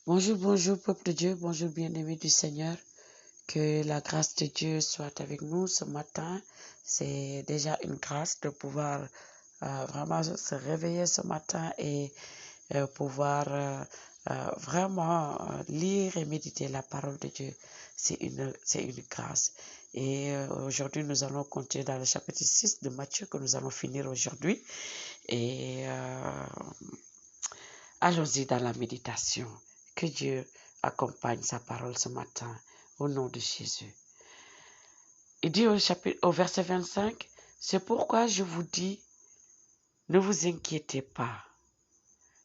Bonjour, bonjour, peuple de Dieu, bonjour, bien-aimés du Seigneur. Que la grâce de Dieu soit avec nous ce matin. C'est déjà une grâce de pouvoir vraiment se réveiller ce matin et pouvoir vraiment lire et méditer la parole de Dieu. C'est une grâce. Et aujourd'hui, nous allons continuer dans le chapitre 6 de Matthieu que nous allons finir aujourd'hui. Et allons-y dans la méditation. Que Dieu accompagne sa parole ce matin au nom de Jésus. Il dit au verset 25, c'est pourquoi je vous dis, ne vous inquiétez pas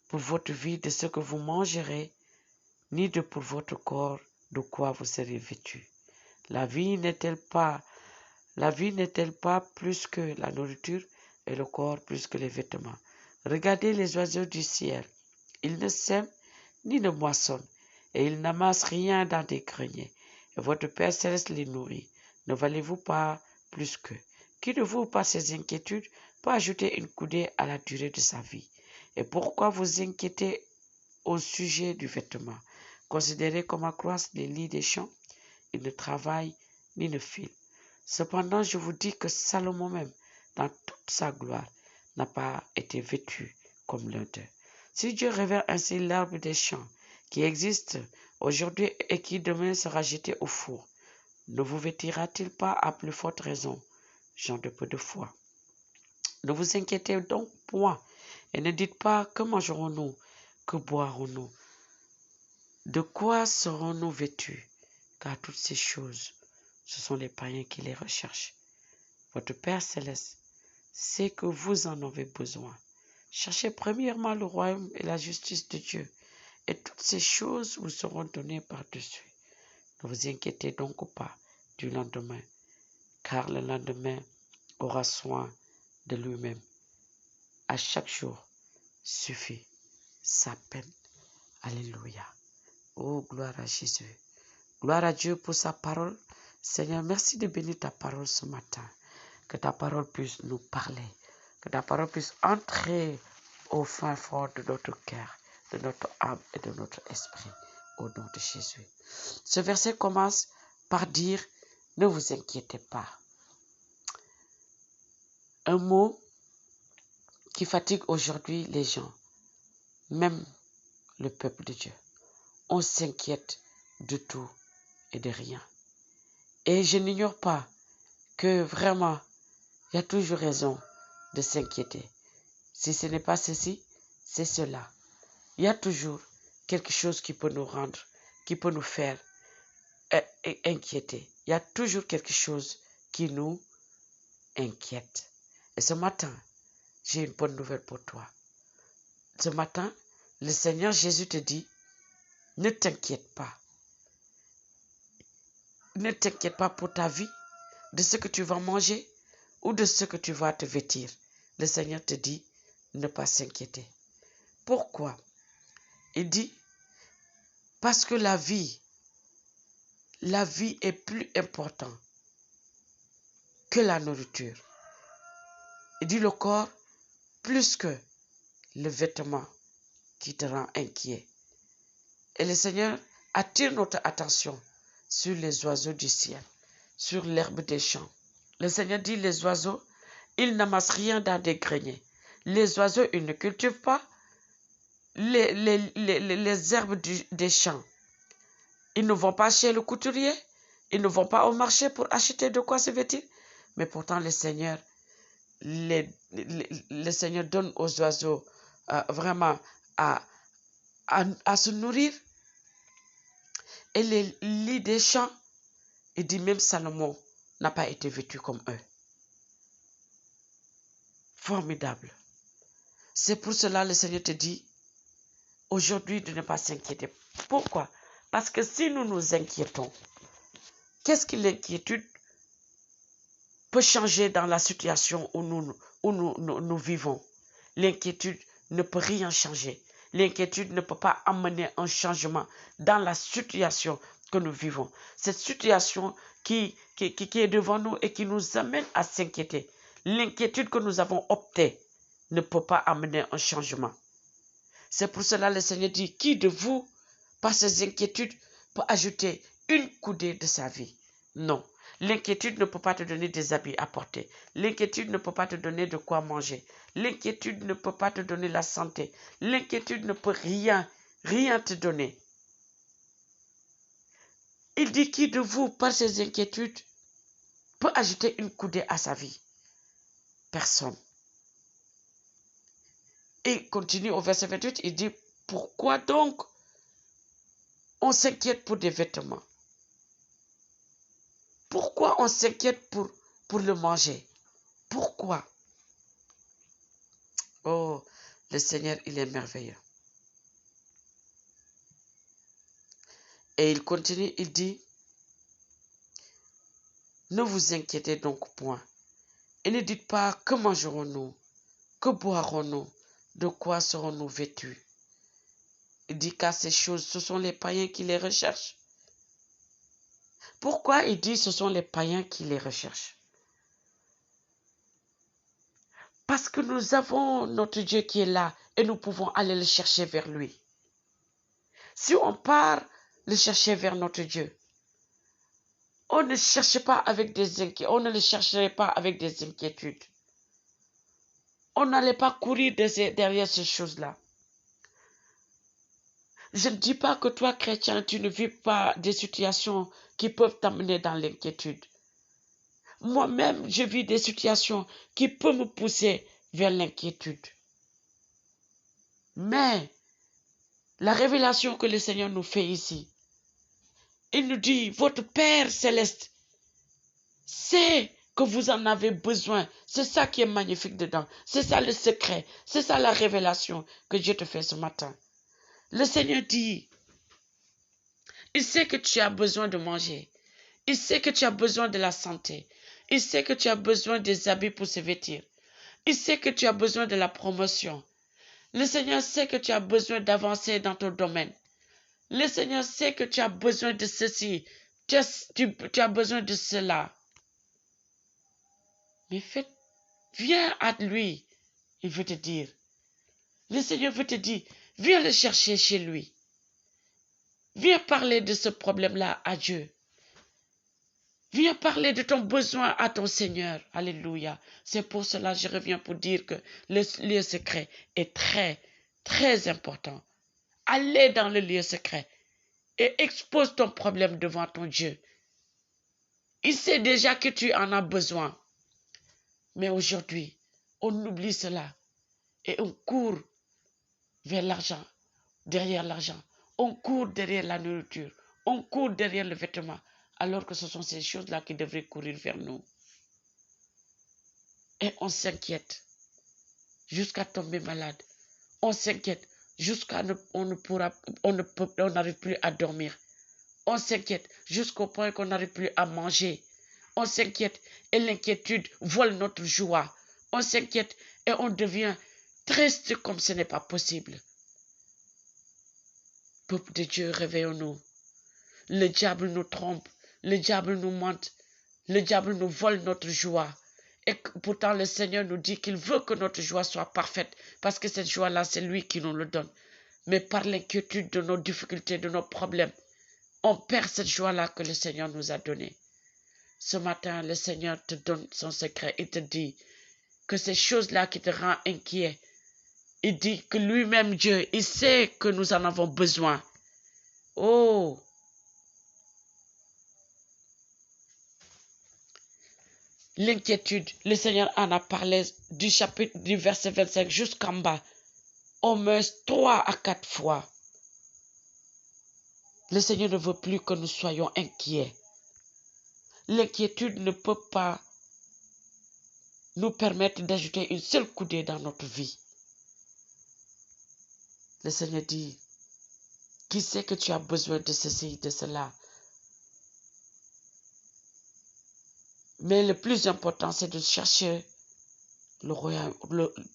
pour votre vie de ce que vous mangerez, ni de pour votre corps de quoi vous serez vêtus. La vie n'est-elle pas plus que la nourriture et le corps plus que les vêtements? Regardez les oiseaux du ciel. Ils ne sèment ni ne moissonnent, et ils n'amassent rien dans des greniers. Et votre Père céleste les nourrit. Ne valez-vous pas plus qu'eux? Qui de vous, par ses inquiétudes, peut ajouter une coudée à la durée de sa vie? Et pourquoi vous inquiétez au sujet du vêtement? Considérez comment croissent les lits des champs. Ils ne travaillent ni ne filent. Cependant, je vous dis que Salomon même, dans toute sa gloire, n'a pas été vêtu comme l'un d'eux. Si Dieu révèle ainsi l'arbre des champs, qui existe aujourd'hui et qui demain sera jeté au four, ne vous vêtira-t-il pas à plus forte raison, gens de peu de foi? Ne vous inquiétez donc point, et ne dites pas que mangerons-nous, que boirons-nous, de quoi serons-nous vêtus, car toutes ces choses, ce sont les païens qui les recherchent. Votre Père céleste sait que vous en avez besoin. Cherchez premièrement le royaume et la justice de Dieu, et toutes ces choses vous seront données par-dessus. Ne vous inquiétez donc pas du lendemain, car le lendemain aura soin de lui-même. À chaque jour suffit sa peine. Alléluia. Oh, gloire à Jésus. Gloire à Dieu pour sa parole. Seigneur, merci de bénir ta parole ce matin. Que ta parole puisse nous parler. Que ta parole puisse entrer au fin fond de notre cœur, de notre âme et de notre esprit. Au nom de Jésus. Ce verset commence par dire, ne vous inquiétez pas. Un mot qui fatigue aujourd'hui les gens, même le peuple de Dieu. On s'inquiète de tout et de rien. Et je n'ignore pas que vraiment, il y a toujours raison de s'inquiéter. Si ce n'est pas ceci, c'est cela. Il y a toujours quelque chose qui peut nous rendre, qui peut nous faire inquiéter. Il y a toujours quelque chose qui nous inquiète. Et ce matin, j'ai une bonne nouvelle pour toi. Ce matin, le Seigneur Jésus te dit, ne t'inquiète pas. Ne t'inquiète pas pour ta vie, de ce que tu vas manger ou de ce que tu vas te vêtir. Le Seigneur te dit, ne pas s'inquiéter. Pourquoi? Il dit, parce que la vie est plus importante que la nourriture. Il dit le corps plus que le vêtement qui te rend inquiet. Et le Seigneur attire notre attention sur les oiseaux du ciel, sur l'herbe des champs. Le Seigneur dit les oiseaux, ils n'amassent rien dans des greniers. Les oiseaux, ils ne cultivent pas les herbes des champs. Ils ne vont pas chez le couturier, ils ne vont pas au marché pour acheter de quoi se vêtir. Mais pourtant, le Seigneur donne aux oiseaux vraiment à se nourrir. Et les lits des champs, il dit même Salomon n'a pas été vêtu comme eux. Formidable. C'est pour cela le Seigneur te dit aujourd'hui de ne pas s'inquiéter. Pourquoi? Parce que si nous nous inquiétons, qu'est-ce que l'inquiétude peut changer dans la situation où nous vivons? L'inquiétude ne peut rien changer. L'inquiétude ne peut pas amener un changement dans la situation que nous vivons. Cette situation qui est devant nous et qui nous amène à s'inquiéter. L'inquiétude que nous avons optée ne peut pas amener un changement. C'est pour cela que le Seigneur dit, qui de vous, par ses inquiétudes pour ajouter une coudée de sa vie. Non. L'inquiétude ne peut pas te donner des habits à porter. L'inquiétude ne peut pas te donner de quoi manger. L'inquiétude ne peut pas te donner la santé. L'inquiétude ne peut rien te donner. Il dit qui de vous, par ses inquiétudes, peut ajouter une coudée à sa vie? Personne. Et il continue au verset 28, il dit, pourquoi donc on s'inquiète pour des vêtements? Pourquoi on s'inquiète pour le manger? Pourquoi? Oh, le Seigneur, il est merveilleux. Et il continue, il dit, ne vous inquiétez donc point. Et ne dites pas, que mangerons-nous? Que boirons-nous? De quoi serons-nous vêtus? Il dit qu'à ces choses, ce sont les païens qui les recherchent. Pourquoi il dit ce sont les païens qui les recherchent? Parce que nous avons notre Dieu qui est là et nous pouvons aller le chercher vers lui. Si on part le chercher vers notre Dieu, on ne cherche pas avec des inquiétudes, on ne le chercherait pas avec des inquiétudes. On n'allait pas courir derrière ces choses-là. Je ne dis pas que toi, chrétien, tu ne vis pas des situations qui peuvent t'amener dans l'inquiétude. Moi-même, je vis des situations qui peuvent me pousser vers l'inquiétude. Mais la révélation que le Seigneur nous fait ici, il nous dit, votre Père céleste sait que vous en avez besoin. C'est ça qui est magnifique dedans. C'est ça le secret. C'est ça la révélation que Dieu te fait ce matin. Le Seigneur dit, il sait que tu as besoin de manger. Il sait que tu as besoin de la santé. Il sait que tu as besoin des habits pour se vêtir. Il sait que tu as besoin de la promotion. Le Seigneur sait que tu as besoin d'avancer dans ton domaine. Le Seigneur sait que tu as besoin de ceci. Tu as besoin de cela. Mais viens à lui. Il veut te dire. Le Seigneur veut te dire, viens le chercher chez lui. Viens parler de ce problème-là à Dieu. Viens parler de ton besoin à ton Seigneur. Alléluia. C'est pour cela que je reviens pour dire que le lieu secret est très, très important. Allez dans le lieu secret et expose ton problème devant ton Dieu. Il sait déjà que tu en as besoin. Mais aujourd'hui, on oublie cela et on court vers l'argent, derrière l'argent. On court derrière la nourriture. On court derrière le vêtement. Alors que ce sont ces choses-là qui devraient courir vers nous. Et on s'inquiète jusqu'à tomber malade. On s'inquiète jusqu'à on n'arrive plus à dormir. On s'inquiète jusqu'au point qu'on n'arrive plus à manger. On s'inquiète et l'inquiétude vole notre joie. On s'inquiète et on devient triste comme ce n'est pas possible. Peuple de Dieu, réveillons-nous. Le diable nous trompe, le diable nous mente, le diable nous vole notre joie. Et pourtant le Seigneur nous dit qu'il veut que notre joie soit parfaite, parce que cette joie-là, c'est lui qui nous le donne. Mais par l'inquiétude de nos difficultés, de nos problèmes, on perd cette joie-là que le Seigneur nous a donnée. Ce matin, le Seigneur te donne son secret. Il te dit que ces choses-là qui te rendent inquiet, il dit que lui-même, Dieu, il sait que nous en avons besoin. Oh! L'inquiétude, le Seigneur en a parlé du verset 25 jusqu'en bas. On meurt 3 à 4 fois. Le Seigneur ne veut plus que nous soyons inquiets. L'inquiétude ne peut pas nous permettre d'ajouter une seule coudée dans notre vie. Le Seigneur dit, qui sait que tu as besoin de ceci, de cela? Mais le plus important, c'est de chercher le royaume,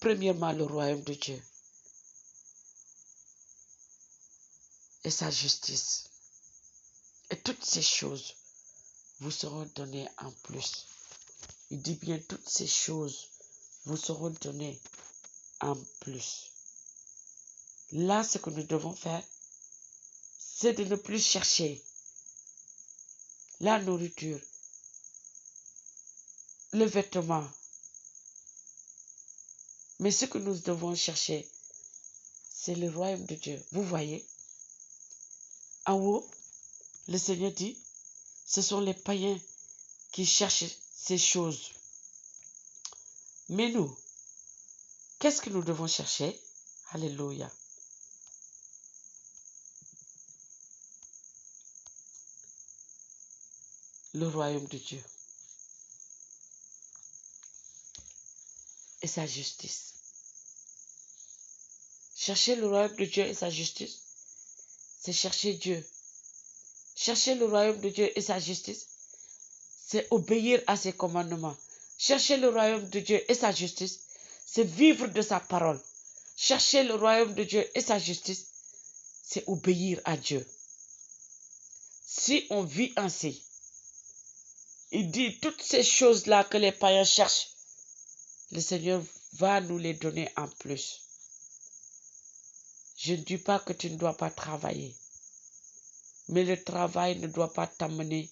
premièrement le royaume de Dieu et sa justice. Et toutes ces choses vous seront données en plus. Il dit bien, toutes ces choses vous seront données en plus. Là, ce que nous devons faire, c'est de ne plus chercher la nourriture, le vêtement. Mais ce que nous devons chercher, c'est le royaume de Dieu. Vous voyez, en haut, le Seigneur dit, ce sont les païens qui cherchent ces choses. Mais nous, qu'est-ce que nous devons chercher? Alléluia. Le royaume de Dieu et sa justice. Chercher le royaume de Dieu et sa justice, c'est chercher Dieu. Chercher le royaume de Dieu et sa justice, c'est obéir à ses commandements. Chercher le royaume de Dieu et sa justice, c'est vivre de sa parole. Chercher le royaume de Dieu et sa justice, c'est obéir à Dieu. Si on vit ainsi, il dit toutes ces choses-là que les païens cherchent, le Seigneur va nous les donner en plus. Je ne dis pas que tu ne dois pas travailler, mais le travail ne doit pas t'amener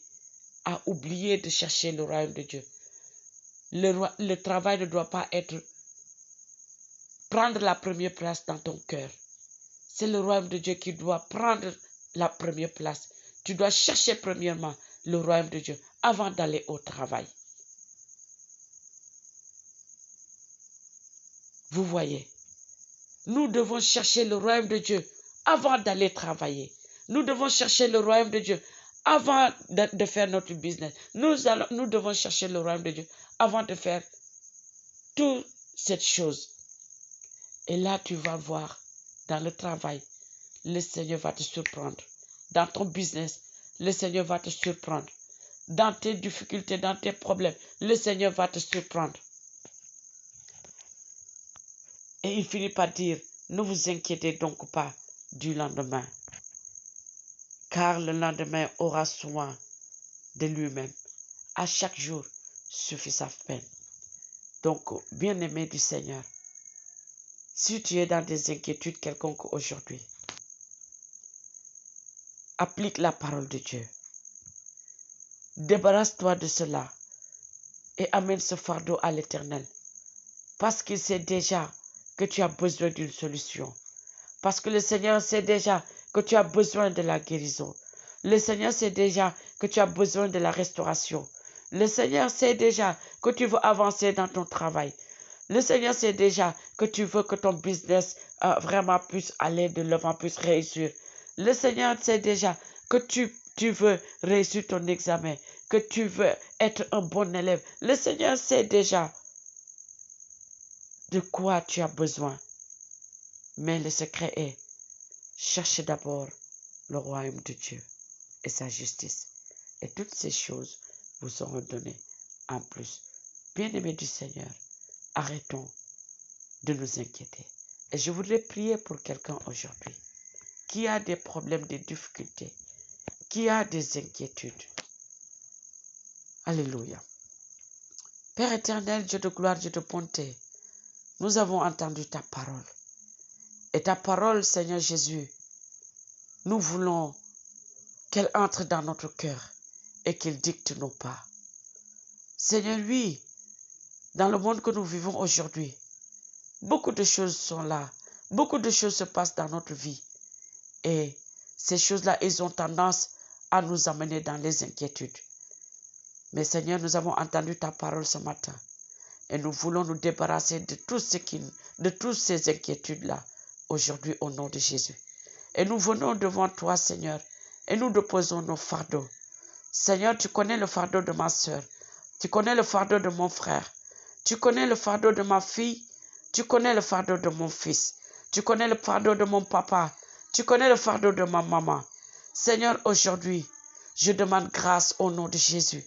à oublier de chercher le royaume de Dieu. Le travail ne doit pas être prendre la première place dans ton cœur. C'est le royaume de Dieu qui doit prendre la première place. Tu dois chercher premièrement le royaume de Dieu avant d'aller au travail. Vous voyez, nous devons chercher le royaume de Dieu avant d'aller travailler. Nous devons chercher le royaume de Dieu avant de faire notre business. Nous devons chercher le royaume de Dieu avant de faire toute cette chose. Et là, tu vas voir, dans le travail, le Seigneur va te surprendre. Dans ton business, le Seigneur va te surprendre. Dans tes difficultés, dans tes problèmes, le Seigneur va te surprendre. Et il finit par dire, ne vous inquiétez donc pas du lendemain, car le lendemain aura soin de lui-même. À chaque jour suffit sa peine. Donc, bien-aimé du Seigneur, si tu es dans des inquiétudes quelconques aujourd'hui, applique la parole de Dieu. Débarrasse-toi de cela et amène ce fardeau à l'Éternel. Parce qu'il sait déjà que tu as besoin d'une solution. Parce que le Seigneur sait déjà que tu as besoin de la guérison. Le Seigneur sait déjà que tu as besoin de la restauration. Le Seigneur sait déjà que tu veux avancer dans ton travail. Le Seigneur sait déjà que tu veux que ton business vraiment puisse aller de l'avant, puisse réussir. Le Seigneur sait déjà que tu veux réussir ton examen, que tu veux être un bon élève. Le Seigneur sait déjà de quoi tu as besoin. Mais le secret est, cherchez d'abord le royaume de Dieu et sa justice. Et toutes ces choses vous seront données en plus. Bien-aimés du Seigneur, arrêtons de nous inquiéter. Et je voudrais prier pour quelqu'un aujourd'hui qui a des problèmes, des difficultés, qui a des inquiétudes. Alléluia. Père éternel, Dieu de gloire, Dieu de bonté, nous avons entendu ta parole. Et ta parole, Seigneur Jésus, nous voulons qu'elle entre dans notre cœur et qu'elle dicte nos pas. Seigneur, oui, dans le monde que nous vivons aujourd'hui, beaucoup de choses sont là. Beaucoup de choses se passent dans notre vie. Et ces choses-là, elles ont tendance à nous amener dans les inquiétudes. Mais Seigneur, nous avons entendu ta parole ce matin. Et nous voulons nous débarrasser de toutes ces inquiétudes-là aujourd'hui au nom de Jésus. Et nous venons devant toi, Seigneur, et nous déposons nos fardeaux. Seigneur, tu connais le fardeau de ma soeur. Tu connais le fardeau de mon frère. Tu connais le fardeau de ma fille. Tu connais le fardeau de mon fils. Tu connais le fardeau de mon papa. Tu connais le fardeau de ma maman. Seigneur, aujourd'hui, je demande grâce au nom de Jésus.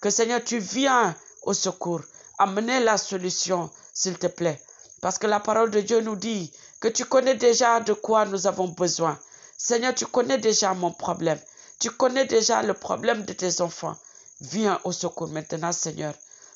Que Seigneur, tu viens au secours. Amenez la solution, s'il te plaît. Parce que la parole de Dieu nous dit que tu connais déjà de quoi nous avons besoin. Seigneur, tu connais déjà mon problème. Tu connais déjà le problème de tes enfants. Viens au secours maintenant, Seigneur.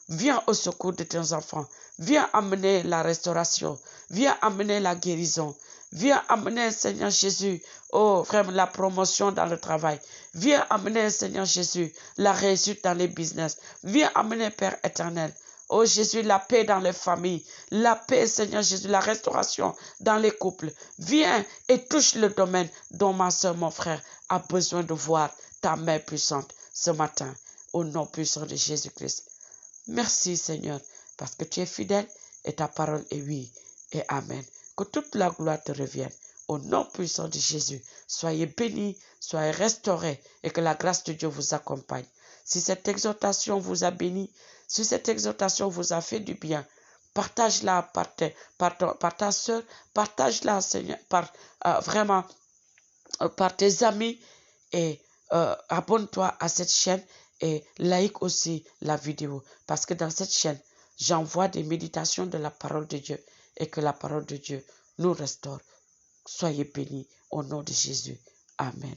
Viens au secours de tes enfants. Viens amener la restauration. Viens amener la guérison. Viens amener, Seigneur Jésus, oh, vraiment la promotion dans le travail. Viens amener, Seigneur Jésus, la réussite dans les business. Viens amener, Père éternel, oh Jésus, la paix dans les familles. La paix, Seigneur Jésus, la restauration dans les couples. Viens et touche le domaine dont ma soeur, mon frère, a besoin de voir ta main puissante ce matin. Au nom puissant de Jésus-Christ. Merci, Seigneur, parce que tu es fidèle et ta parole est oui et amen. Que toute la gloire te revienne. Au nom puissant de Jésus, soyez bénis, soyez restaurés et que la grâce de Dieu vous accompagne. Si cette exhortation vous a béni, si cette exhortation vous a fait du bien, partage-la par ta soeur, partage-la, Seigneur, vraiment par tes amis et abonne-toi à cette chaîne et like aussi la vidéo parce que dans cette chaîne, j'envoie des méditations de la parole de Dieu et que la parole de Dieu nous restaure. Soyez bénis au nom de Jésus. Amen.